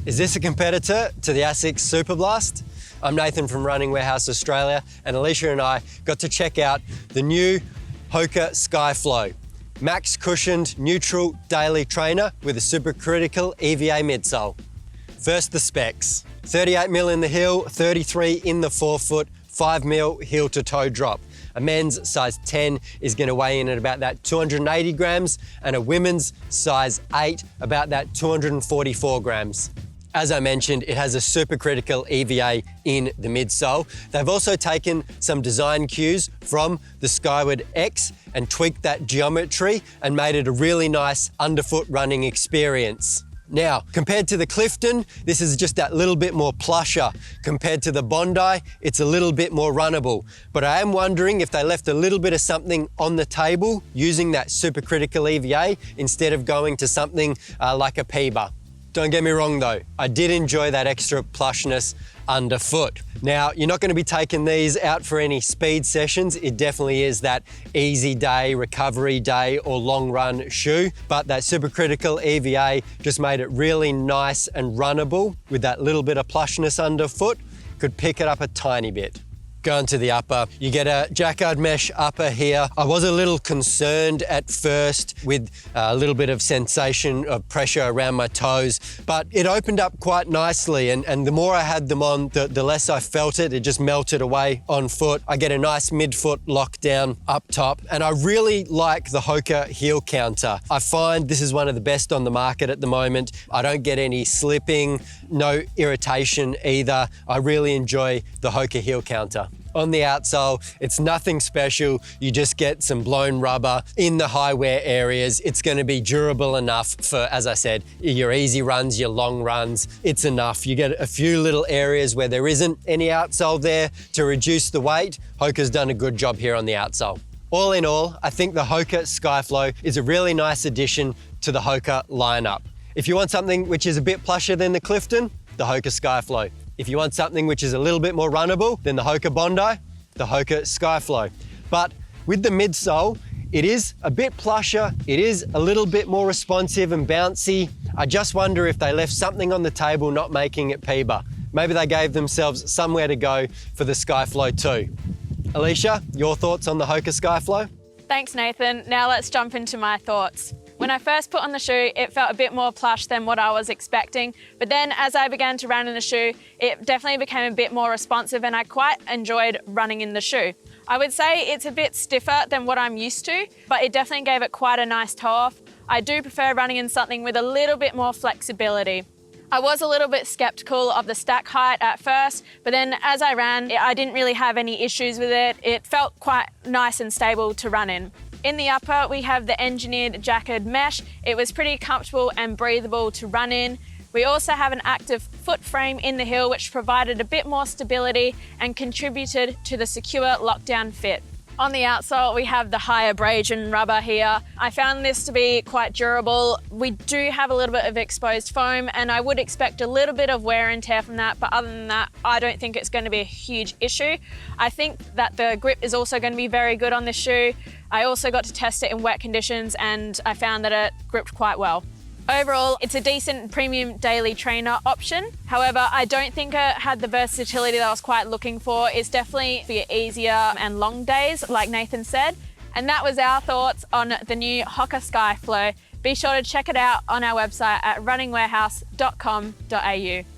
Is this a competitor to the ASICS Superblast? I'm Nathan from Running Warehouse Australia, and Alicia and I got to check out the new Hoka Skyflow, max cushioned neutral daily trainer with a supercritical EVA midsole. First, the specs. 38mm in the heel, 33 in the forefoot, 5mm heel to toe drop. A men's size 10 is going to weigh in at about that 280 grams, and a women's size 8 about that 244 grams. As I mentioned, it has a supercritical EVA in the midsole. They've also taken some design cues from the Skyward X and tweaked that geometry and made it a really nice underfoot running experience. Now, compared to the Clifton, this is just that little bit more plusher. Compared to the Bondi, it's a little bit more runnable. But I am wondering if they left a little bit of something on the table using that supercritical EVA instead of going to something like a Peba. Don't get me wrong though, I did enjoy that extra plushness underfoot. Now, you're not going to be taking these out for any speed sessions. It definitely is that easy day, recovery day, or long run shoe, but that supercritical EVA just made it really nice and runnable with that little bit of plushness underfoot. Could pick it up a tiny bit. Going to the upper, you get a jacquard mesh upper here. I was a little concerned at first with a little bit of sensation of pressure around my toes, but it opened up quite nicely, and the more I had them on, the less I felt it. It just melted away on foot. I get a nice midfoot lockdown up top, and I really like the Hoka heel counter. I find this is one of the best on the market at the moment. I don't get any slipping, no irritation either. I really enjoy the Hoka heel counter. On the outsole, it's nothing special. You just get some blown rubber in the high wear areas. It's going to be durable enough for, as I said, your easy runs, your long runs. It's enough. You get a few little areas where there isn't any outsole there to reduce the weight. Hoka's done a good job here on the outsole. All in all, I think the Hoka Skyflow is a really nice addition to the Hoka lineup. If you want something which is a bit plusher than the Clifton, the Hoka Skyflow. If you want something which is a little bit more runnable than the Hoka Bondi, the Hoka Skyflow. But with the midsole, it is a bit plusher, it is a little bit more responsive and bouncy. I just wonder if they left something on the table not making it Peba. Maybe they gave themselves somewhere to go for the Skyflow too. Alicia, your thoughts on the Hoka Skyflow? Thanks, Nathan. Now let's jump into my thoughts. When I first put on the shoe, it felt a bit more plush than what I was expecting. But then as I began to run in the shoe, it definitely became a bit more responsive, and I quite enjoyed running in the shoe. I would say it's a bit stiffer than what I'm used to, but it definitely gave it quite a nice toe off. I do prefer running in something with a little bit more flexibility. I was a little bit skeptical of the stack height at first, but then as I ran, I didn't really have any issues with it. It felt quite nice and stable to run in. In the upper, we have the engineered jacquard mesh. It was pretty comfortable and breathable to run in. We also have an active foot frame in the heel, which provided a bit more stability and contributed to the secure lockdown fit. On the outsole, we have the high abrasion rubber here. I found this to be quite durable. We do have a little bit of exposed foam, and I would expect a little bit of wear and tear from that, but other than that, I don't think it's going to be a huge issue. I think that the grip is also going to be very good on this shoe. I also got to test it in wet conditions, and I found that it gripped quite well. Overall, it's a decent premium daily trainer option. However, I don't think it had the versatility that I was quite looking for. It's definitely for your easier and long days, like Nathan said. And that was our thoughts on the new Hoka Skyflow. Be sure to check it out on our website at runningwarehouse.com.au.